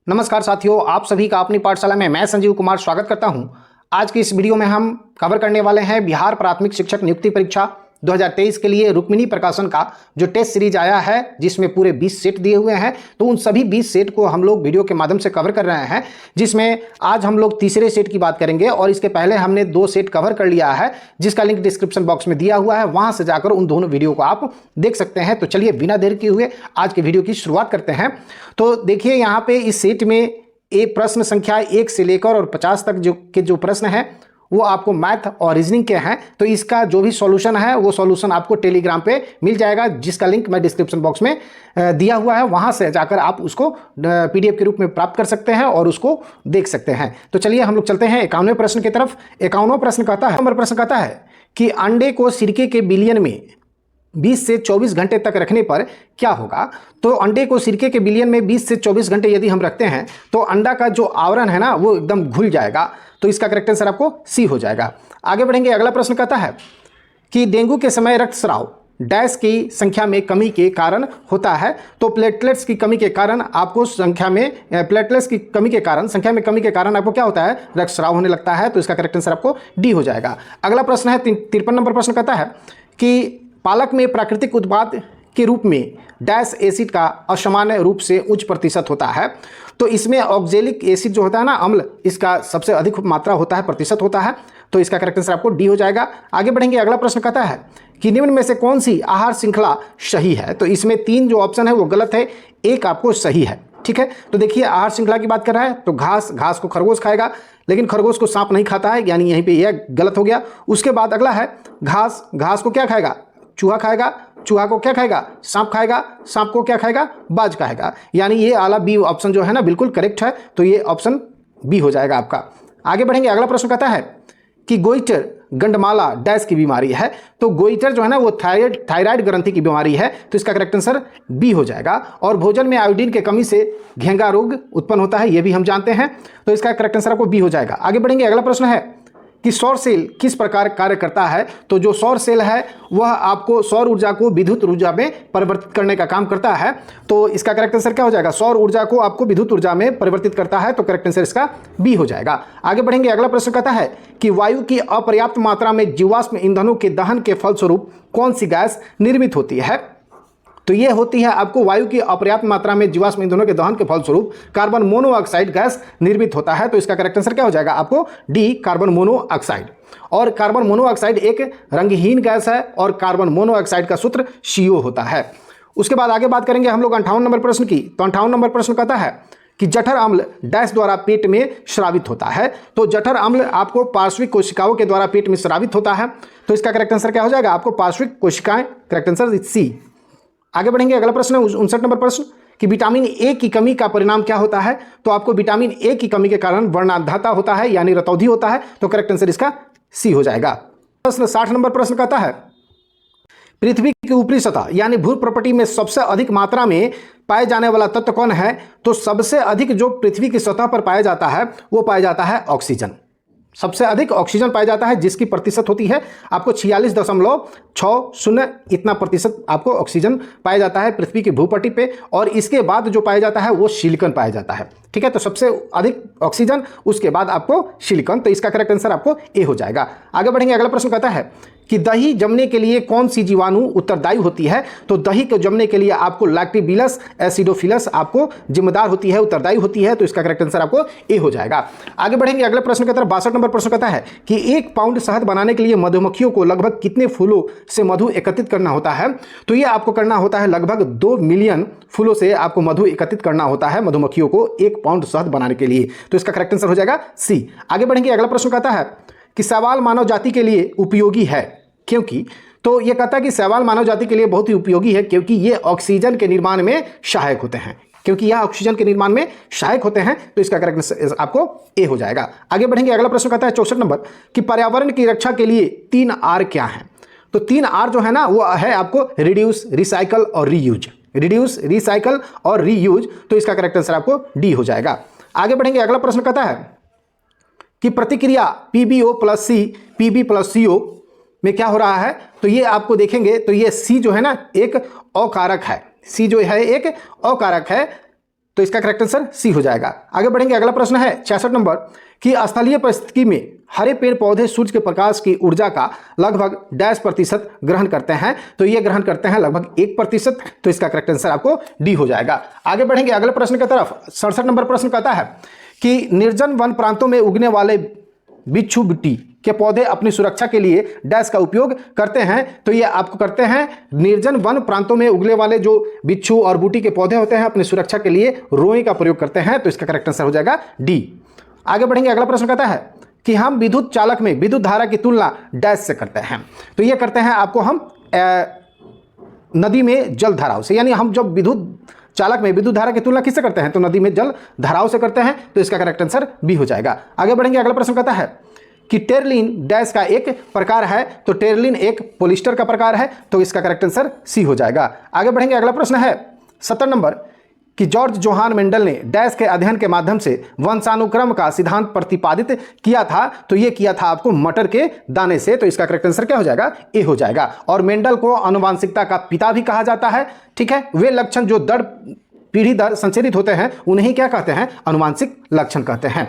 नमस्कार साथियों, आप सभी का अपनी पाठशाला में मैं संजीव कुमार स्वागत करता हूं। आज की इस वीडियो में हम कवर करने वाले हैं बिहार प्राथमिक शिक्षक नियुक्ति परीक्षा 2023 के लिए रुक्मिणी प्रकाशन का जो टेस्ट सीरीज आया है, जिसमें पूरे 20 सेट दिए हुए हैं। तो उन सभी 20 सेट को हम लोग वीडियो के माध्यम से कवर कर रहे हैं, जिसमें आज हम लोग तीसरे सेट की बात करेंगे और इसके पहले हमने 2 सेट कवर कर लिया है, जिसका लिंक डिस्क्रिप्शन बॉक्स में दिया हुआ है। वहां से जाकर उन दोनों वीडियो को आप देख सकते हैं। तो चलिए बिना देर किए हुए आज के वीडियो की शुरुआत करते हैं। तो देखिए, यहाँ पे इस सेट में एक प्रश्न संख्या 1 से लेकर और 50 तक जो प्रश्न है वो आपको मैथ और रीजनिंग के हैं। तो इसका जो भी सॉल्यूशन है वो सॉल्यूशन आपको टेलीग्राम पे मिल जाएगा, जिसका लिंक मैं डिस्क्रिप्शन बॉक्स में दिया हुआ है। वहां से जाकर आप उसको पीडीएफ के रूप में प्राप्त कर सकते हैं और उसको देख सकते हैं। तो चलिए हम लोग चलते हैं 51वें प्रश्न की तरफ। 51वां प्रश्न कहता है कि अंडे को सिरके के विलयन में 20 से 24 घंटे तक रखने पर क्या होगा। तो अंडे को सिरके के विलयन में 20 से 24 घंटे यदि हम रखते हैं तो अंडा का जो आवरण है ना वो एकदम घुल जाएगा। तो इसका करेक्ट आंसर आपको सी हो जाएगा। आगे बढ़ेंगे। अगला प्रश्न कहता है कि डेंगू के समय रक्तस्राव डैश की संख्या में कमी के कारण होता है। तो प्लेटलेट्स की कमी के कारण आपको संख्या में संख्या में कमी के कारण आपको क्या होता है, रक्तस्राव होने लगता है। तो इसका करेक्ट आंसर आपको डी हो जाएगा। अगला प्रश्न है 53 नंबर प्रश्न कहता है कि पालक में प्राकृतिक उत्पाद के रूप में डैश एसिड का असामान्य रूप से उच्च प्रतिशत होता है। तो इसमें ऑक्जेलिक एसिड जो होता है ना, अम्ल, इसका सबसे अधिक मात्रा होता है, प्रतिशत होता है। तो इसका करेक्ट आंसर आपको डी हो जाएगा। आगे बढ़ेंगे। अगला प्रश्न कहता है कि निम्न में से कौन सी आहार श्रृंखला सही है। तो इसमें 3 जो ऑप्शन है वो गलत है, एक आपको सही है। ठीक है, तो देखिए आहार श्रृंखला की बात कर रहा है तो घास को खरगोश खाएगा, लेकिन खरगोश को सांप नहीं खाता है, यानी यहीं पे यह गलत हो गया। उसके बाद अगला है घास को क्या खाएगा, चूहा खाएगा, चूहा को क्या खाएगा, सांप खाएगा, सांप को क्या खाएगा, बाज खाएगा। यानी ये आला बी ऑप्शन जो है ना बिल्कुल करेक्ट है। तो ये ऑप्शन बी हो जाएगा आपका। आगे बढ़ेंगे। अगला प्रश्न कहता है कि गोइटर गंडमाला डैश की बीमारी है। तो गोइटर जो है ना वो थायराइड ग्रंथि की बीमारी है। तो इसका करेक्ट आंसर बी हो जाएगा। और भोजन में आयोडीन की कमी से घेंगा रोग उत्पन्न होता है, ये भी हम जानते हैं। तो इसका करेक्ट आंसर आपको बी हो जाएगा। आगे बढ़ेंगे। अगला प्रश्न है कि सौर सेल किस प्रकार कार्य करता है। तो जो सौर सेल है वह आपको सौर ऊर्जा को विद्युत ऊर्जा में परिवर्तित करने का काम करता है। तो इसका करेक्ट आंसर क्या हो जाएगा, सौर ऊर्जा को आपको विद्युत ऊर्जा में परिवर्तित करता है। तो करेक्ट आंसर इसका बी हो जाएगा। आगे बढ़ेंगे। अगला प्रश्न कहता है कि वायु की अपर्याप्त मात्रा में जीवाश्म ईंधनों के दहन के फलस्वरूप कौन सी गैस निर्मित होती है। तो ये होती है आपको वायु की अपर्याप्त मात्रा में जीवाश्म ईंधनों के दहन के फलस्वरूप कार्बन मोनोऑक्साइड गैस निर्मित होता है। तो इसका करेक्ट आंसर क्या हो जाएगा आपको डी, कार्बन मोनोऑक्साइड। और कार्बन मोनोऑक्साइड एक रंगहीन गैस है और कार्बन मोनोऑक्साइड का सूत्र CO होता है। उसके बाद आगे बात करेंगे हम लोग 58 नंबर प्रश्न की। तो 58 नंबर प्रश्न कहता है कि जठर अम्ल डैश द्वारा पेट में स्रावित होता है। तो जठर अम्ल आपको पार्श्विक कोशिकाओं के द्वारा पेट में स्रावित होता है। तो इसका करेक्ट आंसर क्या हो जाएगा आपको पार्श्विक कोशिकाएं, करेक्ट आंसर सी। आगे बढ़ेंगे। अगला प्रश्न है 59 नंबर प्रश्न कि विटामिन ए की कमी का परिणाम क्या होता है। तो आपको विटामिन ए की कमी के कारण वर्णांधता होता है, यानी रतौंधी होता है। तो करेक्ट आंसर इसका सी हो जाएगा। प्रश्न 60 नंबर प्रश्न कहता है पृथ्वी की ऊपरी सतह यानी भू प्रॉपर्टी में सबसे अधिक मात्रा में पाए जाने वाला तत्व कौन है। तो सबसे अधिक जो पृथ्वी की सतह पर पाया जाता है वो पाया जाता है ऑक्सीजन। सबसे अधिक ऑक्सीजन पाया जाता है, जिसकी प्रतिशत होती है आपको 46.60 इतना प्रतिशत आपको ऑक्सीजन पाया जाता है पृथ्वी की भूपट्टी पे। और इसके बाद जो पाया जाता है वो सिलिकॉन पाया जाता है। ठीक है, तो सबसे अधिक ऑक्सीजन, उसके बाद आपको सिलिकॉन। तो इसका करेक्ट आंसर आपको ए हो जाएगा। आगे बढ़ेंगे। अगला प्रश्न कहता है कि दही जमने के लिए कौन सी जीवाणु उत्तरदायी होती है। तो दही को जमने के लिए आपको लैक्टोबैसिलस एसिडोफिलस आपको जिम्मेदार होती है, उत्तरदायी होती है। तो इसका करेक्ट आंसर आपको ए हो जाएगा। आगे बढ़ेंगे। अगले प्रश्न की तरफ 62 नंबर प्रश्न कहता है कि 1 पाउंड शहद बनाने के लिए मधुमक्खियों को लगभग कितने फूलों से मधु एकत्रित करना होता है। तो ये आपको करना होता है लगभग 2 मिलियन फूलों से आपको मधु एकत्रित करना होता है मधुमक्खियों को 1 पाउंड शहद बनाने के लिए। तो इसका करेक्ट आंसर हो जाएगा सी। आगे बढ़ेंगे। अगला प्रश्न कहता है कि शैवाल मानव जाति के लिए उपयोगी है क्योंकि। तो ये कहता है कि शैवाल मानव जाति के लिए बहुत ही उपयोगी है क्योंकि ये ऑक्सीजन के निर्माण में सहायक होते हैं। क्योंकि यह ऑक्सीजन के निर्माण में सहायक होते हैं। तो इसका करेक्ट आंसर आपको ए हो जाएगा। आगे बढ़ेंगे। अगला प्रश्न कहता है 64 नंबर कि पर्यावरण की रक्षा के लिए 3 R क्या है। तो 3 R जो है ना वो है आपको रिड्यूस, रिसाइकल और रीयूज। रिड्यूस, रिसाइकल और रीयूज। तो इसका करेक्ट आंसर आपको डी हो जाएगा। आगे बढ़ेंगे। अगला प्रश्न कहता है कि प्रतिक्रिया PbO + C Pb + CO में क्या हो रहा है। तो ये आपको देखेंगे तो ये C जो है ना एक अकारक है। C जो है एक अकारक है। तो इसका करेक्ट आंसर सी हो जाएगा। आगे बढ़ेंगे, अगला प्रश्न है 66 नंबर कि स्थलीय परिस्थिति में हरे पेड़ पौधे सूर्य के प्रकाश की ऊर्जा का लगभग डैश प्रतिशत ग्रहण करते हैं, तो ये ग्रहण करते हैं लगभग 1%, तो इसका करेक्ट आंसर आपको डी हो जाएगा। आगे बढ़ेंगे अगले प्रश्न की तरफ। 67 नंबर प्रश्न कहता है कि निर्जन वन प्रांतों में उगने वाले बिच्छू बिट्टी के पौधे अपनी सुरक्षा के लिए डैश का उपयोग करते हैं, तो ये आपको करते हैं निर्जन वन प्रांतों में उगने वाले जो बिच्छू और बूटी के पौधे होते हैं अपनी सुरक्षा के लिए रोए का प्रयोग करते हैं, तो इसका करेक्ट आंसर हो जाएगा डी। आगे बढ़ेंगे, अगला प्रश्न कहता है कि हम विद्युत चालक में विद्युत धारा की तुलना डैश से करते हैं, तो ये करते हैं आपको हम नदी में जल धाराओं से, यानी हम जब विद्युत चालक में विद्युत धारा की तुलना किससे करते हैं, तो नदी में जल धाराओं से करते हैं, तो इसका करेक्ट आंसर बी हो जाएगा। आगे बढ़ेंगे, अगला प्रश्न कहता है कि टेरलिन डैश का एक प्रकार है, तो टेरलिन एक पॉलिस्टर का प्रकार है, तो इसका करेक्ट आंसर सी हो जाएगा। आगे बढ़ेंगे, अगला प्रश्न है 70 नंबर कि जॉर्ज जोहान मेंडल ने डैश के अध्ययन के माध्यम से वंशानुक्रम का सिद्धांत प्रतिपादित किया था, तो ये किया था आपको मटर के दाने से, तो इसका करेक्ट आंसर क्या हो जाएगा, ए हो जाएगा। और मेंडल को आनुवांशिकता का पिता भी कहा जाता है, ठीक है। वे लक्षण जो दर पीढ़ी दर संचरित होते हैं उन्हें क्या कहते हैं, आनुवांशिक लक्षण कहते हैं,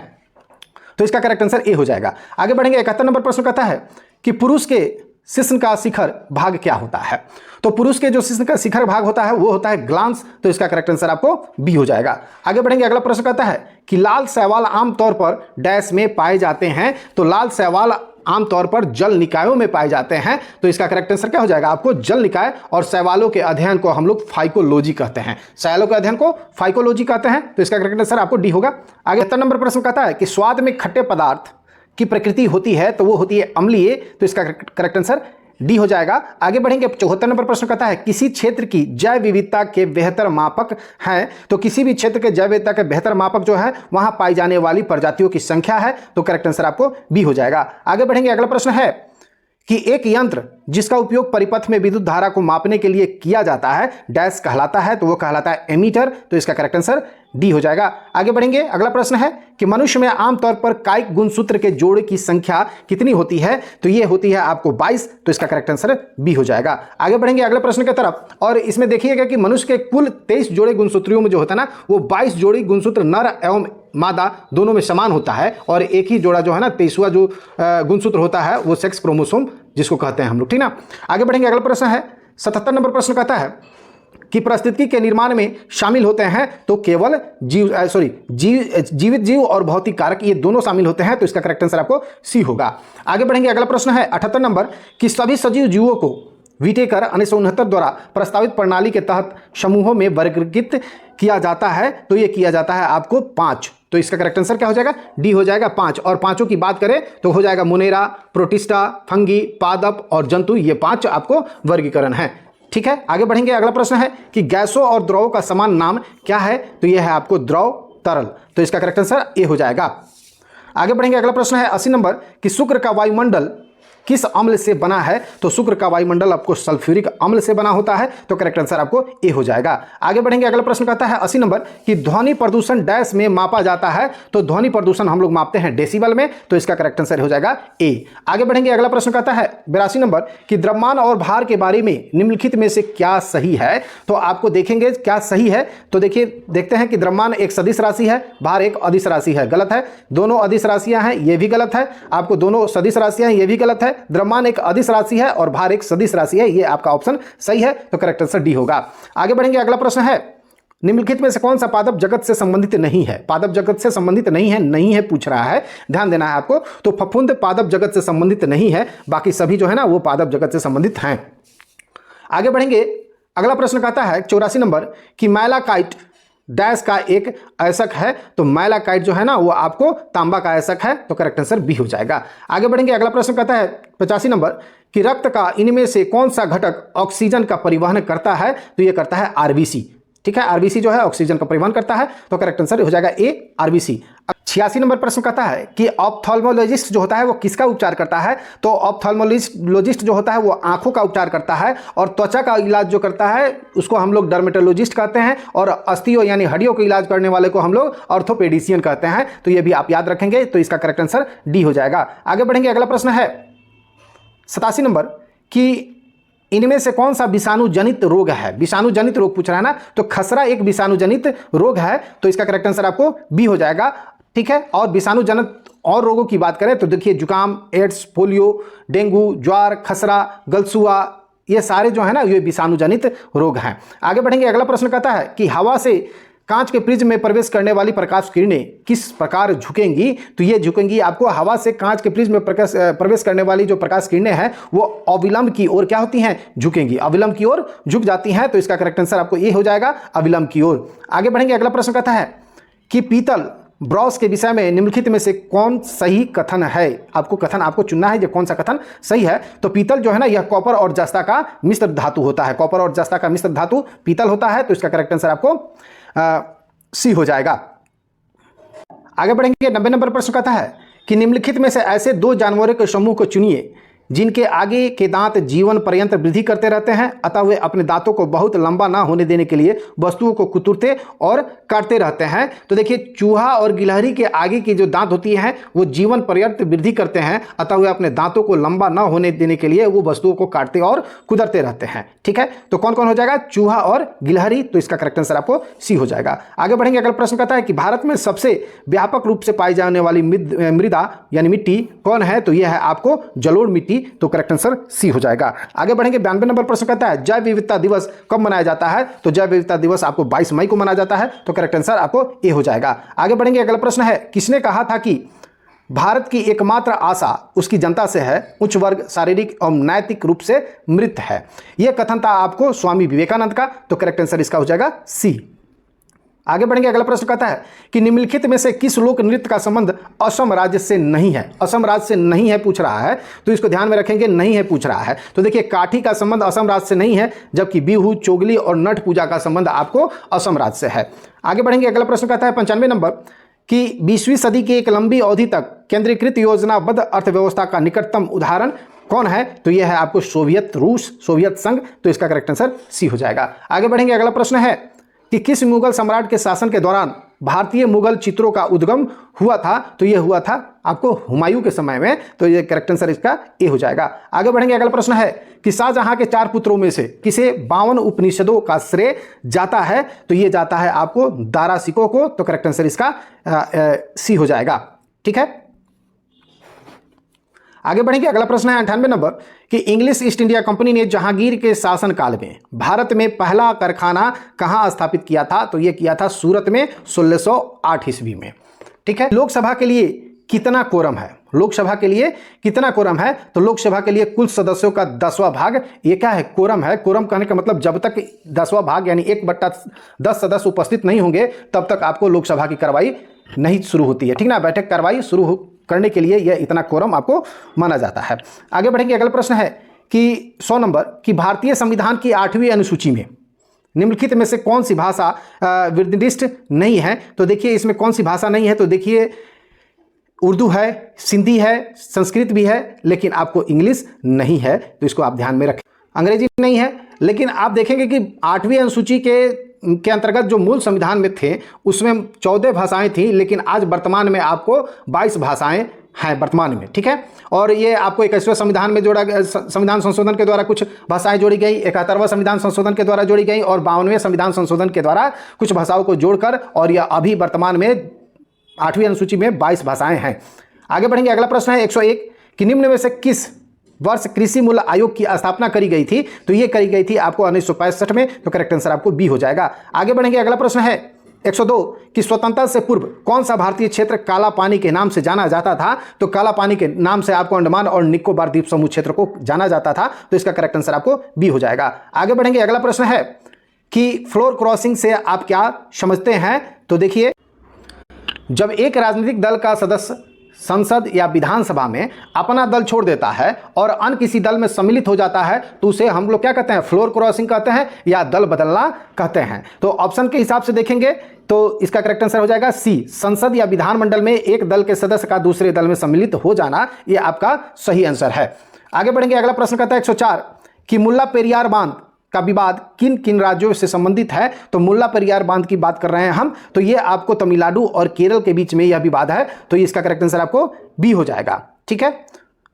तो इसका करेक्ट आंसर ए हो जाएगा। आगे बढ़ेंगे, 71 नंबर प्रश्न कहता है कि पुरुष के शिश्न का शिखर भाग क्या होता है, तो पुरुष के जो शिश्न का शिखर भाग होता है वो होता है ग्लांस, तो इसका करेक्ट आंसर आपको बी हो जाएगा। आगे बढ़ेंगे, अगला प्रश्न कहता है कि लाल शैवाल आमतौर पर डैश में पाए जाते हैं, तो लाल शैवाल आमतौर पर जल निकायों में पाए जाते हैं, तो इसका करेक्ट आंसर क्या हो जाएगा, आपको जल निकाय और शैवालों के अध्ययन को हम लोग फाइकोलॉजी कहते हैं, शैवालों के अध्ययन को फाइकोलॉजी कहते हैं, तो इसका करेक्ट आंसर आपको डी होगा। आगे 70 नंबर प्रश्न कहता है कि स्वाद में खट्टे पदार्थ की प्रकृति होती है, तो वो होती है अम्लीय, तो इसका करेक्ट आंसर डी हो जाएगा। आगे बढ़ेंगे, 74 नंबर प्रश्न कहता है किसी क्षेत्र की जैव विविधता के बेहतर मापक हैं, तो किसी भी क्षेत्र के जैव विविधता के बेहतर मापक जो है वहां पाई जाने वाली प्रजातियों की संख्या है, तो करेक्ट आंसर आपको बी हो जाएगा। आगे बढ़ेंगे, अगला प्रश्न है कि एक यंत्र जिसका उपयोग परिपथ में विद्युत धारा को मापने के लिए किया जाता है डैश कहलाता है, तो वो कहलाता है एमीटर, तो इसका करेक्ट आंसर डी हो जाएगा। आगे बढ़ेंगे, अगला प्रश्न है कि मनुष्य में आमतौर पर कायिक गुणसूत्र के जोड़े की संख्या कितनी होती है, तो ये होती है आपको 22, तो इसका करेक्ट आंसर बी हो जाएगा। आगे बढ़ेंगे अगले प्रश्न की तरफ, और इसमें देखिएगा कि मनुष्य के कुल 23 जोड़े गुणसूत्रियों में जो होता है ना वो 22 जोड़ी गुणसूत्र नर एवं मादा दोनों में समान होता है, और एक ही जोड़ा जो है ना 23वां जो गुणसूत्र होता है वो सेक्स क्रोमोसोम जिसको कहते हैं हम लोग, ठीक ना। आगे बढ़ेंगे, अगला प्रश्न है 77 नंबर प्रश्न कहता है कि पारिस्थितिकी के निर्माण में शामिल होते हैं, तो केवल जीवित जीव और भौतिक कारक ये दोनों शामिल होते हैं, तो इसका करेक्ट आंसर आपको सी होगा। आगे बढ़ेंगे, अगला प्रश्न है 78 नंबर कि सभी सजीव जीवों को व्हिटेकर 1969 द्वारा प्रस्तावित प्रणाली के तहत समूहों में वर्गीकृत किया जाता है, तो ये किया जाता है आपको 5, तो इसका करेक्ट आंसर क्या हो जाएगा, डी हो जाएगा 5। और पांचों की बात करें तो हो जाएगा मोनेरा, प्रोटिस्टा, फंगी, पादप और जंतु, ये 5 आपको वर्गीकरण है, ठीक है। आगे बढ़ेंगे, अगला प्रश्न है कि गैसों और द्रवों का समान नाम क्या है, तो यह है आपको द्रव तरल, तो इसका करेक्ट आंसर ए हो जाएगा। आगे बढ़ेंगे, अगला प्रश्न है 80 नंबर कि शुक्र का वायुमंडल किस अम्ल से बना है, तो शुक्र का वायुमंडल आपको सल्फ्यूरिक अम्ल से बना होता है, तो करेक्ट आंसर आपको ए हो जाएगा। आगे बढ़ेंगे, अगला प्रश्न कहता है 80 नंबर कि ध्वनि प्रदूषण डैश में मापा जाता है, तो ध्वनि प्रदूषण हम लोग मापते हैं डेसिबल में, तो इसका करेक्ट आंसर हो जाएगा ए। आगे बढ़ेंगे, अगला प्रश्न कहता है 82 नंबर कि द्रव्यमान और भार के बारे में निम्नलिखित में से क्या सही है, तो आपको देखेंगे क्या सही है, तो देखिए देखते हैं कि द्रव्यमान एक सदिश राशि है, भार एक अदिश राशि है, गलत है। दोनों अदिश राशियां हैं, ये भी गलत है। आपको दोनों सदिश राशियां हैं, ये भी गलत है। द्रव्यमान एक अदिश राशि है और भार एक सदिश राशि है, ये आपका ऑप्शन सही है, तो करेक्ट आंसर डी होगा। आगे बढ़ेंगे, अगला प्रश्न है निम्नलिखित में से कौन सा पादप जगत से संबंधित नहीं है, पादप जगत से संबंधित नहीं है पूछ रहा है, ध्यान देना है आपको। तो फफूंद पादप जगत से संबंधित नहीं है, बाकी सभी जो है ना वो पादप जगत से संबंधित हैं। आगे बढ़ेंगे, अगला प्रश्न कहता है 84 नंबर कि मैलाकाइट डैश का एक अयस्क है, तो मैलाकाइट जो है ना वो आपको तांबा का अयस्क है, तो करेक्ट आंसर बी हो जाएगा। आगे बढ़ेंगे, अगला प्रश्न कहता है 85 नंबर कि रक्त का इनमें से कौन सा घटक ऑक्सीजन का परिवहन करता है, तो ये करता है आरबीसी, ठीक है। आरबीसी जो है ऑक्सीजन का परिवहन करता है, तो करेक्ट आंसर हो जाएगा ए आरबीसी। 86 नंबर प्रश्न कहता है कि ऑप्थेल्मोलॉजिस्ट जो होता है वो किसका उपचार करता है, तो ऑप्थेल्मोलॉजिस्ट जो होता है वो आंखों का उपचार करता है, और त्वचा का इलाज जो करता है उसको हम लोग डर्मेटोलॉजिस्ट कहते हैं, और अस्थियों यानी हड्डियों का इलाज करने वाले को हम लोग ऑर्थोपेडिशियन कहते हैं, तो ये भी आप याद रखेंगे, तो इसका करेक्ट आंसर डी हो जाएगा। आगे बढ़ेंगे, अगला प्रश्न है 87 नंबर कि इनमें से कौन सा विषाणु जनित रोग है? विषाणु जनित रोग पूछ रहा है ना, तो खसरा एक विषाणु जनित रोग है, तो इसका करेक्ट आंसर आपको बी हो जाएगा। ठीक है, और विषाणु जनित और रोगों की बात करें तो देखिए जुकाम, एड्स, पोलियो, डेंगू, ज्वार, खसरा, गलसुआ, ये सारे जो है ना ये विषाणु जनित रोग हैं। आगे बढ़ेंगे, अगला प्रश्न कहता है कि हवा से कांच के प्रिज्म में प्रवेश करने वाली प्रकाश किरणें किस प्रकार झुकेंगी? तो ये झुकेंगी आपको हवा से कांच के प्रिज्म में प्रवेश करने वाली जो प्रकाश किरणें हैं वो अविलंब की ओर क्या होती हैं? झुकेंगी, अविलंब की ओर झुक जाती हैं, तो इसका करेक्ट आंसर आपको ये हो जाएगा, अविलंब की ओर। आगे बढ़ेंगे, अगला प्रश्न कहता है कि पीतल ब्रॉस के विषय में निम्नलिखित में से कौन सही कथन है? आपको चुनना है, ये कौन सा कथन सही है। तो पीतल जो है ना यह कॉपर और जस्ता का मिश्र धातु होता है, कॉपर और जस्ता का मिश्र धातु पीतल होता है, तो इसका करेक्ट आंसर आपको सी हो जाएगा। आगे बढ़ेंगे, 90 नंबर प्रश्न कहता है कि निम्नलिखित में से ऐसे दो जानवरों के समूह को चुनिए जिनके आगे के दांत जीवन पर्यंत वृद्धि करते रहते हैं, अतः वे अपने दांतों को बहुत लंबा ना होने देने के लिए वस्तुओं को कुतरते और काटते रहते हैं। तो देखिए चूहा और गिलहरी के आगे की जो दांत होती हैं वो जीवन पर्यंत वृद्धि करते हैं, अतः वे अपने दांतों को लंबा ना होने देने के लिए वो वस्तुओं को काटते और कुतरते रहते हैं। ठीक है, तो कौन कौन हो जाएगा? चूहा और गिलहरी, तो इसका करेक्ट आंसर आपको सी हो जाएगा। आगे बढ़ेंगे, अगला प्रश्न कहता है कि भारत में सबसे व्यापक रूप से पाई जाने वाली मृदा यानी मिट्टी कौन है? तो यह है आपको जलोढ़ मिट्टी, तो करेक्ट आंसर सी हो जाएगा। आगे बढ़ेंगे, 92 नंबर प्रश्न कहता है जैव विविधता दिवस कब मनाया जाता है? तो जैव विविधता दिवस आपको 22 मई को मनाया जाता है, तो करेक्ट आंसर आपको ए हो जाएगा। आगे बढ़ेंगे, अगला प्रश्न है किसने कहा था कि भारत की एकमात्र आशा उसकी जनता से है, उच्च वर्ग शारीरिक और नैतिक रूप से मृत है? यह कथन था आपको स्वामी विवेकानंद का, तो करेक्ट आंसर इसका हो जाएगा सी। आगे बढ़ेंगे, अगला प्रश्न कहता है कि निम्नलिखित में से किस लोक नृत्य का संबंध असम राज्य से नहीं है? असम राज्य से नहीं है पूछ रहा है, तो इसको ध्यान में रखेंगे, नहीं है पूछ रहा है। तो देखिए काठी का संबंध असम राज्य से नहीं है, जबकि बिहू, चोगली और नट पूजा का संबंध आपको असम राज्य से है। आगे बढ़ेंगे, अगला प्रश्न कहता है 95 नंबर कि 20वीं सदी की एक लंबी अवधि तक केंद्रीकृत योजनाबद्ध अर्थव्यवस्था का निकटतम उदाहरण कौन है? तो यह है आपको सोवियत रूस, सोवियत संघ, तो इसका करेक्ट आंसर सी हो जाएगा। आगे बढ़ेंगे, अगला प्रश्न है कि किस मुगल सम्राट के शासन के दौरान भारतीय मुगल चित्रों का उद्गम हुआ था? तो यह हुआ था आपको हुमायूं के समय में, तो यह करेक्ट आंसर इसका ए हो जाएगा। आगे बढ़ेंगे, अगला प्रश्न है कि शाहजहां के 4 पुत्रों में से किसे 52 उपनिषदों का श्रेय जाता है? तो यह जाता है आपको दारा सिकोह को, तो करेक्ट आंसर इसका सी हो जाएगा। ठीक है, आगे बढ़ेंगे, अगला प्रश्न है 98 नंबर कि इंग्लिश ईस्ट इंडिया कंपनी ने जहांगीर के शासनकाल में भारत में पहला कारखाना कहां स्थापित किया था? तो यह किया था सूरत में 1608 ईस्वी में। ठीक है, लोकसभा के लिए कितना कोरम है? लोकसभा के लिए कितना कोरम है? तो लोकसभा के लिए कुल सदस्यों का 10वां भाग, ये क्या है? कोरम है। कोरम कहने का मतलब जब तक 10वां भाग यानी 1/10 सदस्य उपस्थित नहीं होंगे तब तक आपको लोकसभा की कार्रवाई नहीं शुरू होती है। ठीक ना, बैठक कार्रवाई शुरू करने के लिए यह इतना कोरम आपको माना जाता है। आगे बढ़ेंगे, अगला प्रश्न है कि 100 नंबर कि भारतीय संविधान की 8वीं अनुसूची में निम्नलिखित में से कौन सी भाषा निर्दिष्ट नहीं है? तो देखिए इसमें कौन सी भाषा नहीं है? तो देखिए उर्दू है, सिंधी है, संस्कृत भी है, लेकिन आपको इंग्लिश नहीं है, तो इसको आप ध्यान में रखें। अंग्रेजी नहीं है, लेकिन आप देखेंगे कि 8वीं अनुसूची के अंतर्गत जो मूल संविधान में थे उसमें 14 भाषाएं थी, लेकिन आज वर्तमान में आपको 22 भाषाएं हैं वर्तमान में। ठीक है, और ये आपको 21वें संविधान में जोड़ा गया, संविधान संशोधन के द्वारा कुछ भाषाएं जोड़ी गई, 71वां संविधान संशोधन के द्वारा जोड़ी गई और 52वें संविधान संशोधन के द्वारा कुछ भाषाओं को जोड़कर, और यह अभी वर्तमान में 8वीं अनुसूची में 22 भाषाएं हैं। आगे बढ़ेंगे, अगला प्रश्न है 101 कि निम्न में से किस वर्ष कृषि मूल्य आयोग की स्थापना करी गई थी? तो ये करी गई थी आपको 1965 में, तो करेक्ट आंसर आपको बी हो जाएगा। आगे बढ़ेंगे, अगला प्रश्न है 102 कि स्वतंत्रता से पूर्व कौन सा भारतीय क्षेत्र काला पानी के नाम से जाना जाता था? तो काला पानी के नाम से आपको अंडमान और निकोबार द्वीप समूह क्षेत्र को जाना जाता था, तो इसका करेक्ट आंसर आपको बी हो जाएगा। आगे बढ़ेंगे, अगला प्रश्न है कि फ्लोर क्रॉसिंग से आप क्या समझते हैं? तो देखिए जब एक राजनीतिक दल का सदस्य संसद या विधानसभा में अपना दल छोड़ देता है और अन्य किसी दल में सम्मिलित हो जाता है तो उसे हम लोग क्या कहते हैं? फ्लोर क्रॉसिंग कहते हैं या दल बदलना कहते हैं। तो ऑप्शन के हिसाब से देखेंगे तो इसका करेक्ट आंसर हो जाएगा सी, संसद या विधानमंडल में एक दल के सदस्य का दूसरे दल में सम्मिलित हो जाना, यह आपका सही आंसर है। आगे बढ़ेंगे, अगला प्रश्न कहता है 104 कि मुल्ला पेरियार बांध का विवाद किन किन राज्यों से संबंधित है? तो मुल्ला पेरियार बांध की बात कर रहे हैं हम, तो ये आपको तमिलनाडु और केरल के बीच में यह विवाद है, तो इसका करेक्ट आंसर आपको बी हो जाएगा। ठीक है,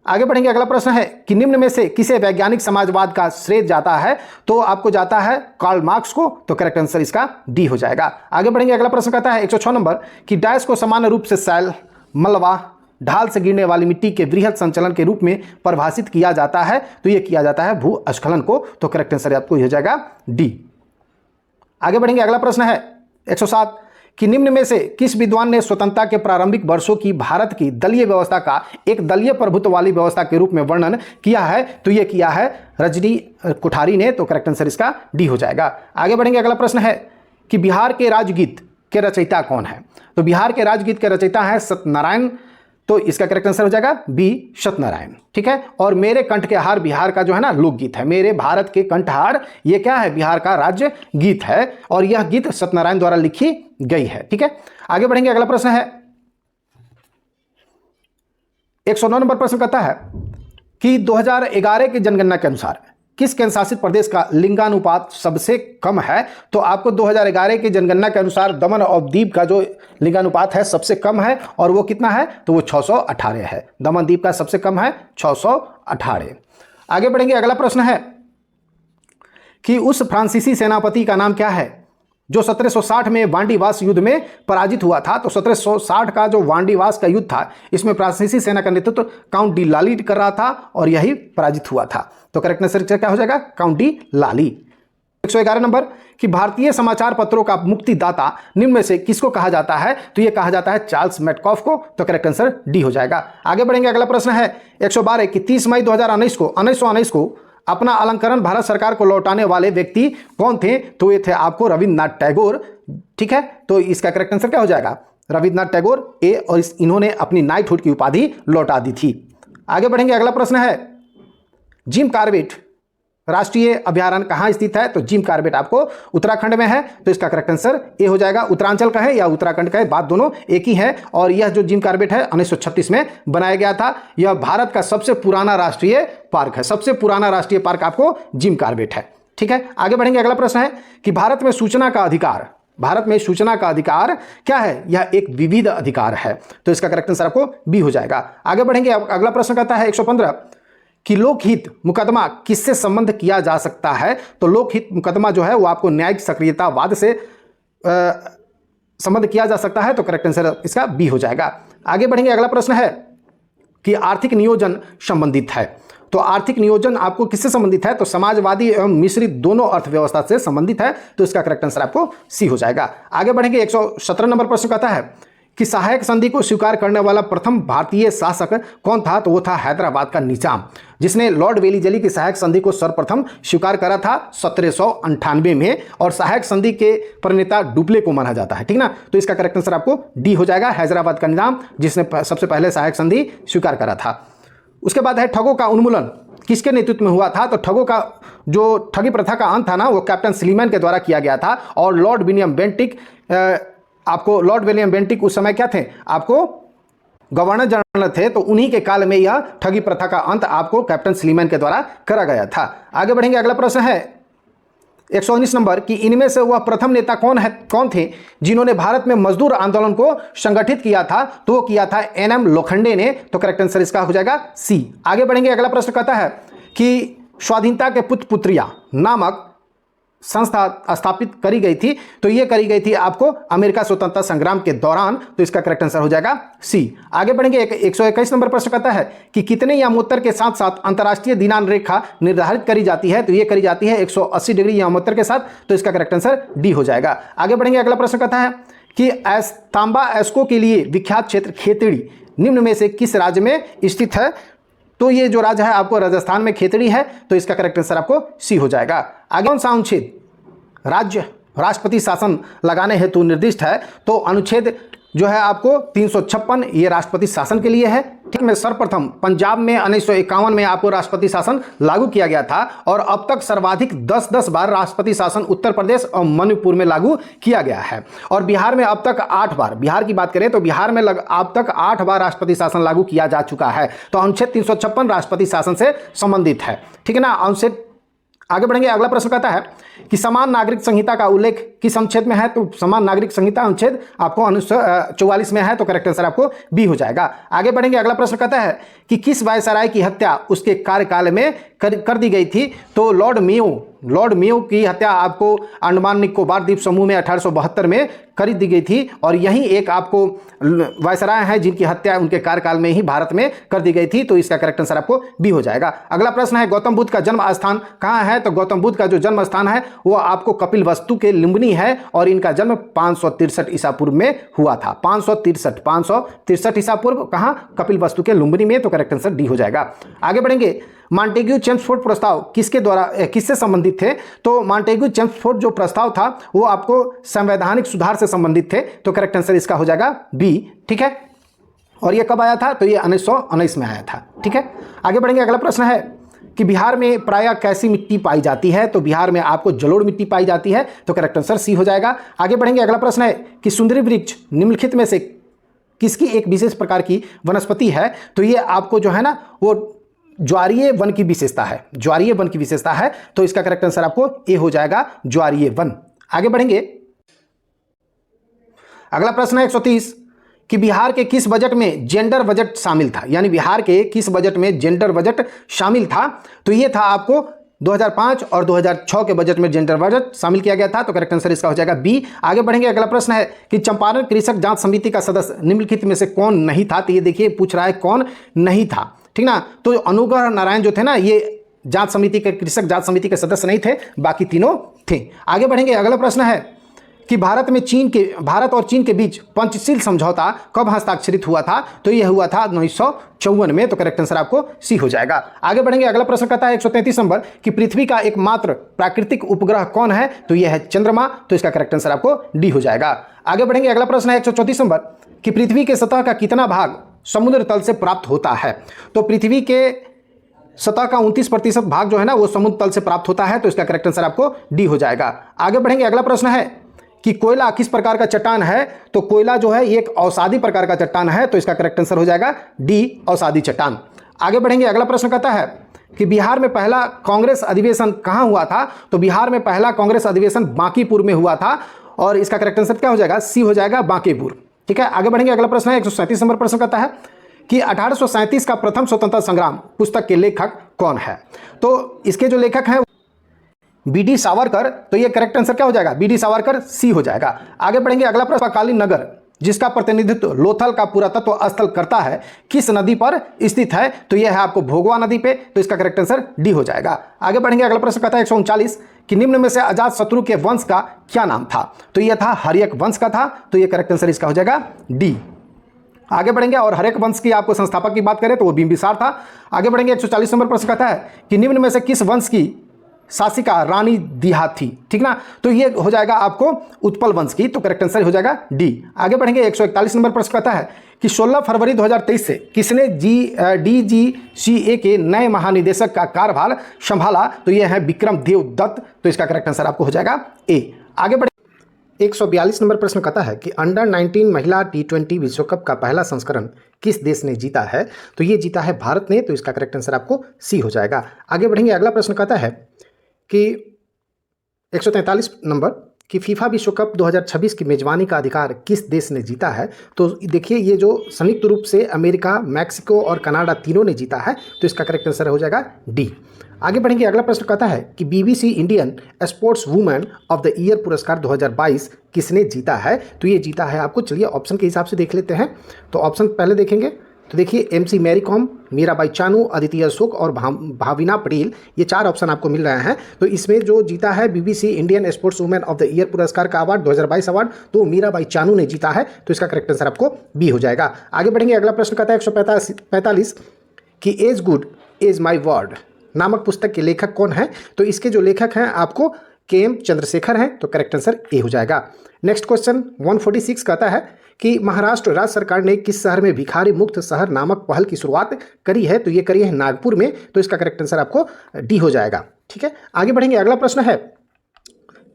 आगे बढ़ेंगे, अगला प्रश्न है कि निम्न में से किसे वैज्ञानिक समाजवाद का श्रेय जाता है? तो आपको जाता है कार्ल मार्क्स को, तो करेक्ट आंसर इसका डी हो जाएगा। आगे बढ़ेंगे, अगला प्रश्न कहता है 106 नंबर कि डैश को सामान्य रूप से सैल, मलबा, ढाल से गिरने वाली मिट्टी के वृहद संचलन के रूप में परिभाषित किया जाता है, तो यह किया जाता है भूस्खलन को, तो करेक्ट आंसर आपको हो जाएगा डी। आगे बढ़ेंगे, अगला प्रश्न है 107 कि निम्न में से किस विद्वान ने स्वतंत्रता के प्रारंभिक वर्षों की भारत की दलीय व्यवस्था का एक दलीय प्रभुत्व वाली व्यवस्था के रूप में वर्णन किया है? तो यह किया है रजनी कोठारी ने, तो करेक्ट आंसर इसका डी हो जाएगा। आगे बढ़ेंगे, अगला प्रश्न है कि बिहार के राजगीत के रचयिता कौन है? तो बिहार के राजगीत के रचयिता है सत्यनारायण, तो इसका करेक्ट आंसर हो जाएगा बी सत्यनारायण। ठीक है, और मेरे कंठ के हार बिहार का जो है ना लोकगीत है, मेरे भारत के कंठहार, ये क्या है? बिहार का राज्य गीत है, और यह गीत सत्यनारायण द्वारा लिखी गई है। ठीक है, आगे बढ़ेंगे, अगला प्रश्न है 109 नंबर प्रश्न कहता है कि 2011 की जनगणना के अनुसार किस केंद्र शासित प्रदेश का लिंगानुपात सबसे कम है? तो आपको 2011 की जनगणना के अनुसार दमन और दीव का जो लिंगानुपात है सबसे कम है, और वो कितना है? तो वो 618 है। दमन द्वीप का सबसे कम है 618। आगे बढ़ेंगे, अगला प्रश्न है कि उस फ्रांसीसी सेनापति का नाम क्या है जो 1760 में वांडीवास युद्ध में पराजित हुआ था? तो 1760 का जो वांडीवास का युद्ध था, इसमें फ्रांसीसी सेना का नेतृत्व काउंट डी लाली कर रहा था, और यही पराजित हुआ था, तो करेक्ट आंसर क्या हो जाएगा? काउंट डी लाली। 111 नंबर कि भारतीय समाचार पत्रों का मुक्तिदाता निम्न में से किसको कहा जाता है? तो यह कहा जाता है चार्ल्स मेटकॉफ को, तो करेक्ट आंसर डी हो जाएगा। आगे बढ़ेंगे, अगला प्रश्न है 112 कि 30 मई 1919 को अपना अलंकरण भारत सरकार को लौटाने वाले व्यक्ति कौन थे? तो ये थे आपको रविन्द्रनाथ टैगोर। ठीक है, तो इसका करेक्ट आंसर क्या हो जाएगा? रविन्द्रनाथ टैगोर ए, और इन्होंने अपनी नाइटहुड की उपाधि लौटा दी थी। आगे बढ़ेंगे, अगला प्रश्न है जिम कॉर्बेट राष्ट्रीय अभयारण्य कहाँ स्थित है? तो जिम कॉर्बेट आपको उत्तराखंड में है, तो इसका करेक्ट आंसर ए हो जाएगा। उत्तरांचल का है या उत्तराखंड का है, बात दोनों एक ही है। और यह जो जिम कॉर्बेट है 1936 में बनाया गया था। यह भारत का सबसे पुराना राष्ट्रीय पार्क है, सबसे पुराना राष्ट्रीय पार्क आपको जिम कॉर्बेट है। ठीक है, आगे बढ़ेंगे, अगला प्रश्न है कि भारत में सूचना का अधिकार क्या है? यह एक विविध अधिकार है, तो इसका करेक्ट आंसर आपको बी हो जाएगा। आगे बढ़ेंगे, अगला प्रश्न कहता है 115 कि लोकहित मुकदमा किससे संबंध किया जा सकता है? तो लोकहित मुकदमा जो है वो आपको न्यायिक सक्रियतावाद से संबंध किया जा सकता है, तो करेक्ट आंसर इसका बी हो जाएगा। आगे बढ़ेंगे, अगला प्रश्न है कि आर्थिक नियोजन संबंधित है, तो आर्थिक नियोजन आपको किससे संबंधित है? तो समाजवादी एवं मिश्रित दोनों अर्थव्यवस्था से संबंधित है, तो इसका करेक्ट आंसर आपको सी हो जाएगा। आगे बढ़ेंगे, 117 नंबर प्रश्न कहता है कि सहायक संधि को स्वीकार करने वाला प्रथम भारतीय शासक कौन था? तो वो था हैदराबाद का निजाम, जिसने लॉर्ड वेलीजली की सहायक संधि को सर्वप्रथम स्वीकार करा था 1798 में, और सहायक संधि के प्रणेता डुप्ले को माना जाता है। ठीक ना, तो इसका करेक्ट आंसर आपको डी हो जाएगा, हैदराबाद का निजाम, जिसने सबसे पहले सहायक संधि स्वीकार करा था। उसके बाद है ठगों का उन्मूलन किसके नेतृत्व में हुआ था? तो ठगों का जो ठगी प्रथा का अंत था ना, वो कैप्टन स्लीमैन के द्वारा किया गया था, और लॉर्ड विलियम बेंटिक उस समय क्या थे? आपको गवर्नर जनरल थे, तो उन्हीं के काल में यह ठगी प्रथा का अंत आपको कैप्टन स्लीमैन के द्वारा करा गया था। आगे बढ़ेंगे, अगला प्रश्न है 119 नंबर कि इनमें से वह प्रथम नेता कौन थे जिन्होंने भारत में मजदूर आंदोलन को संगठित किया था? तो वो किया था एनएम लोखंडे ने, तो करेक्ट आंसर इसका हो जाएगा सी। आगे बढ़ेंगे, अगला प्रश्न कहता है कि स्वाधीनता के पुत्र पुत्रियां नामक संस्था स्थापित करी गई थी, तो ये करी गई थी आपको अमेरिका स्वतंत्रता संग्राम के दौरान, तो इसका करेक्ट आंसर हो जाएगा सी। आगे बढ़ेंगे, 121 नंबर प्रश्न कहता है कि कितने यामोत्तर के साथ साथ अंतर्राष्ट्रीय दिनांक रेखा निर्धारित करी जाती है? तो ये करी जाती है 180 डिग्री यामोत्तर के साथ, तो इसका करेक्ट आंसर डी हो जाएगा। आगे बढ़ेंगे, अगला प्रश्न कहता है कि तांबा एस्को के लिए विख्यात क्षेत्र खेतड़ी निम्न में से किस राज्य में स्थित है? तो ये जो राज्य है आपको राजस्थान में खेतड़ी है, तो इसका करेक्ट आंसर आपको सी हो जाएगा। आगे कौन सा अनुच्छेद राज्य राष्ट्रपति शासन लगाने हेतु निर्दिष्ट है? तो अनुच्छेद जो है आपको 356 ये राष्ट्रपति शासन के लिए है। ठीक में सर्वप्रथम पंजाब में 1951 में आपको राष्ट्रपति शासन लागू किया गया था, और अब तक सर्वाधिक 10 बार राष्ट्रपति शासन उत्तर प्रदेश और मणिपुर में लागू किया गया है, और बिहार में अब तक 8 बार, बिहार की बात करें तो बिहार में अब तक 8 बार राष्ट्रपति शासन लागू किया जा चुका है। तो अनुच्छेद 356 राष्ट्रपति शासन से संबंधित है। ठीक है ना, अनुच्छेद आगे बढ़ेंगे, अगला प्रश्न कहता है कि समान नागरिक संहिता का उल्लेख किस अनुच्छेद में है? तो समान नागरिक संहिता अनुच्छेद आपको अनुच्छेद 44 में है, तो करेक्ट आंसर आपको बी हो जाएगा। आगे बढ़ेंगे, अगला प्रश्न कहता है कि किस वायसराय की हत्या उसके कार्यकाल में कर दी गई थी? तो लॉर्ड मेयो की हत्या आपको अंडमान निकोबार द्वीप समूह में 1872 में कर दी गई थी, और यही एक आपको वायसराय है जिनकी हत्या उनके कार्यकाल में ही भारत में कर दी गई थी, तो इसका करेक्ट आंसर आपको बी हो जाएगा। अगला प्रश्न है गौतम बुद्ध का जन्म स्थान कहाँ है? तो गौतम बुद्ध का जो जन्म स्थान है वो आपको कपिलवस्तु के लुम्बिनी है, और इनका जन्म 563 ईसा पूर्व में हुआ था। 563 ईसा पूर्व कहाँ? कपिलवस्तु के लुम्बिनी में, तो करेक्ट आंसर डी हो जाएगा। आगे बढ़ेंगे, मॉन्टेग्यू चेम्सफोर्ड प्रस्ताव किससे संबंधित थे? तो मॉन्टेग्यू चेम्सफोर्ड जो प्रस्ताव था वो आपको संवैधानिक सुधार से संबंधित थे, तो करेक्ट आंसर इसका हो जाएगा बी। ठीक है, और ये कब आया था? तो ये 1919 में आया था। ठीक है, आगे बढ़ेंगे, अगला प्रश्न है कि बिहार में प्रायः कैसी मिट्टी पाई जाती है? तो बिहार में आपको जलोढ़ मिट्टी पाई जाती है, तो करेक्ट आंसर सी हो जाएगा। आगे बढ़ेंगे, अगला प्रश्न है कि सुंदरी वृक्ष निम्नलिखित में से किसकी एक विशेष प्रकार की वनस्पति है? तो ये आपको जो है ना वो ज्वारीय वन की विशेषता है, ज्वारीय वन की विशेषता है, तो इसका करेक्ट आंसर आपको ए हो जाएगा, ज्वारीय वन। आगे बढ़ेंगे, अगला प्रश्न है 130 कि बिहार के किस बजट में जेंडर बजट शामिल था? यानी बिहार के किस बजट में जेंडर बजट शामिल था? तो ये था आपको 2005 और 2006 के बजट में जेंडर बजट शामिल किया गया था, तो करेक्ट आंसर इसका हो जाएगा बी। आगे बढ़ेंगे, अगला प्रश्न है कि चंपारण कृषक जांच समिति का सदस्य निम्नलिखित में से कौन नहीं था? तो ये देखिए पूछ रहा है कौन नहीं था, ठीक ना। तो अनुग्रह नारायण जो थे ना, ये जांच समिति के कृषक जांच समिति के सदस्य नहीं थे, बाकी तीनों थे। आगे बढ़ेंगे, अगला प्रश्न है कि भारत और चीन के बीच पंचशील समझौता कब हस्ताक्षरित हुआ था? तो यह हुआ था 1954 में, तो करेक्ट आंसर आपको सी हो जाएगा। आगे बढ़ेंगे, अगला प्रश्न कहता है 133 नंबर कि पृथ्वी का एकमात्र प्राकृतिक उपग्रह कौन है? तो यह है चंद्रमा, तो इसका करेक्ट आंसर आपको डी हो जाएगा। आगे बढ़ेंगे, अगला प्रश्न है 134 नंबर कि पृथ्वी के सतह का कितना भाग समुद्र तल से प्राप्त होता है? तो पृथ्वी के सतह का 29% भाग जो है ना वो समुद्र तल से प्राप्त होता है, तो इसका करेक्ट आंसर आपको डी हो जाएगा। आगे बढ़ेंगे, अगला प्रश्न है कि कोयला किस प्रकार का चट्टान है? तो कोयला जो है एक औषधि प्रकार का चट्टान है, तो इसका करेक्ट आंसर हो जाएगा डी, औषधि चट्टान। आगे बढ़ेंगे, अगला प्रश्न कहता है कि बिहार में पहला कांग्रेस अधिवेशन कहाँ हुआ था? तो बिहार में पहला कांग्रेस अधिवेशन बांकीपुर में हुआ था, और इसका करेक्ट आंसर क्या हो जाएगा? सी हो जाएगा, बांकीपुर। ठीक है, आगे बढ़ेंगे, अगला प्रश्न है 137 नंबर प्रश्न कहता है कि 1837 का प्रथम स्वतंत्रता संग्राम पुस्तक के लेखक कौन है? तो इसके जो लेखक हैं बी.डी. सावरकर, तो ये करेक्ट आंसर क्या हो जाएगा? बी.डी. सावरकर, सी हो जाएगा। आगे बढ़ेंगे, अगला प्रश्न कालीन नगर जिसका प्रतिनिधित्व लोथल का पुरातत्व स्थल करता है किस नदी पर स्थित है? तो यह है आपको भोगवा नदी पे, तो इसका करेक्ट आंसर डी हो जाएगा। आगे बढ़ेंगे, अगला प्रश्न कहता है 139 कि निम्न में से अजात शत्रु के वंश का क्या नाम था? तो यह था हर्यक वंश का था, तो यह करेक्ट आंसर इसका हो जाएगा डी। आगे बढ़ेंगे, और हर्यक वंश की आपको संस्थापक की बात करें तो वो बिंबिसार था। आगे बढ़ेंगे, 140 नंबर प्रश्न कहता है कि निम्न में से किस वंश की शासिका रानी दिहा थी? ठीक ना, तो ये हो जाएगा आपको उत्पल वंश की, तो करेक्ट आंसर हो जाएगा डी। आगे बढ़ेंगे, 141 नंबर प्रश्न कहता है कि 16 फरवरी 2023 से किसने DGCA के नए महानिदेशक का कार्यभार संभाला? तो ये है विक्रम देव दत्त, तो इसका करेक्ट आंसर आपको हो जाएगा ए। आगे बढ़े, 142 नंबर प्रश्न कहता है कि अंडर 19 महिला T20 विश्व कप का पहला संस्करण किस देश ने जीता है? तो ये जीता है भारत ने, तो इसका करेक्ट आंसर आपको सी हो जाएगा। आगे बढ़ेंगे, अगला प्रश्न कहता है कि 143 नंबर कि फीफा विश्व कप 2026 की मेजबानी का अधिकार किस देश ने जीता है? तो देखिए ये जो संयुक्त रूप से अमेरिका, मैक्सिको और कनाडा तीनों ने जीता है, तो इसका करेक्ट आंसर हो जाएगा डी। आगे बढ़ेंगे, अगला प्रश्न कहता है कि BBC Indian sports women of the year पुरस्कार 2022 किसने जीता है? तो ये जीता है आपको, चलिए ऑप्शन के हिसाब से देख लेते हैं। तो ऑप्शन पहले देखेंगे तो देखिए MC मैरी कॉम, मीराबाई चानू, अदिति अशोक और भाविना पटेल, ये 4 ऑप्शन आपको मिल रहे हैं। तो इसमें जो जीता है BBC Indian sports women of the year पुरस्कार का अवार्ड 2022 अवार्ड, तो मीराबाई चानू ने जीता है, तो इसका करेक्ट आंसर आपको बी हो जाएगा। आगे बढ़ेंगे, अगला प्रश्न कहता है 145 कि as good as my word नामक पुस्तक के लेखक कौन है? तो इसके जो लेखक हैं आपको KM चंद्रशेखर हैं, तो करेक्ट आंसर ए हो जाएगा। नेक्स्ट क्वेश्चन 146 कहता है कि महाराष्ट्र राज्य सरकार ने किस शहर में भिखारी मुक्त शहर नामक पहल की शुरुआत करी है? तो ये करी है नागपुर में, तो इसका करेक्ट आंसर आपको डी हो जाएगा। ठीक है, आगे बढ़ेंगे, अगला प्रश्न है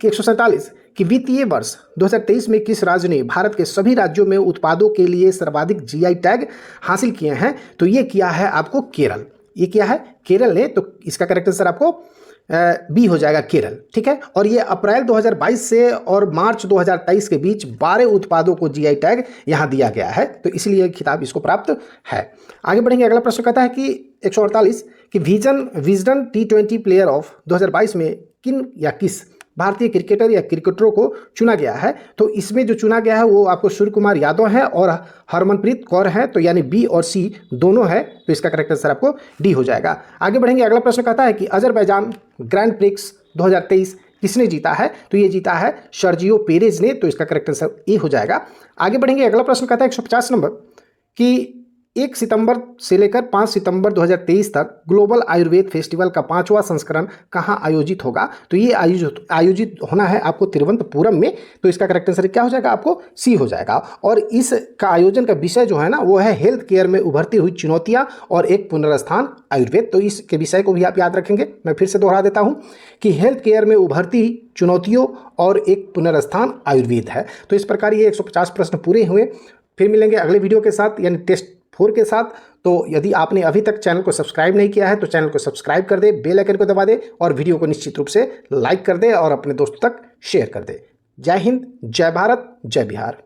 कि 147 कि वित्तीय वर्ष 2023 में किस राज्य ने भारत के सभी राज्यों में उत्पादों के लिए सर्वाधिक GI टैग हासिल किए हैं? तो ये किया है आपको केरल, ये किया है केरल ने, तो इसका करेक्ट आंसर आपको बी हो जाएगा केरल। ठीक है, और ये अप्रैल 2022 से और मार्च 2023 के बीच 12 उत्पादों को जीआई टैग यहाँ दिया गया है, तो इसलिए खिताब इसको प्राप्त है। आगे बढ़ेंगे, अगला प्रश्न कहता है कि 148 कि विजडन T20 प्लेयर ऑफ 2022 में किन या किस भारतीय क्रिकेटर या क्रिकेटरों को चुना गया है। तो इसमें जो चुना गया है वो आपको सूर्य कुमार यादव हैं और हरमनप्रीत कौर हैं, तो यानी बी और सी दोनों है, तो इसका करेक्ट आंसर आपको डी हो जाएगा। आगे बढ़ेंगे, अगला प्रश्न कहता है कि अजरबैजान ग्रैंड प्रिक्स 2023 किसने जीता है। तो ये जीता है सर्जियो पेरेज ने, तो इसका करेक्ट आंसर ए हो जाएगा। आगे बढ़ेंगे, अगला प्रश्न कहता है 150 नंबर कि 1 सितंबर से लेकर 5 सितंबर 2023 तक ग्लोबल आयुर्वेद फेस्टिवल का 5वां संस्करण कहाँ आयोजित होगा। तो ये आयोजित होना है आपको तिरुवनंतपुरम में, तो इसका करेक्ट आंसर क्या हो जाएगा, आपको सी हो जाएगा। और इसका आयोजन का विषय जो है ना वो है हेल्थ केयर में उभरती हुई चुनौतियाँ और एक पुनर्स्थान आयुर्वेद। तो इसके विषय को भी आप याद रखेंगे। मैं फिर से दोहरा देता हूँ कि हेल्थ केयर में उभरती चुनौतियों और एक पुनर्स्थान आयुर्वेद है। तो इस प्रकार ये 150 प्रश्न पूरे हुए। फिर मिलेंगे अगले वीडियो के साथ, यानी टेस्ट 4 के साथ। तो यदि आपने अभी तक चैनल को सब्सक्राइब नहीं किया है तो चैनल को सब्सक्राइब कर दे, बेल आइकन को दबा दे और वीडियो को निश्चित रूप से लाइक कर दे और अपने दोस्तों तक शेयर कर दे। जय हिंद, जय भारत, जय बिहार।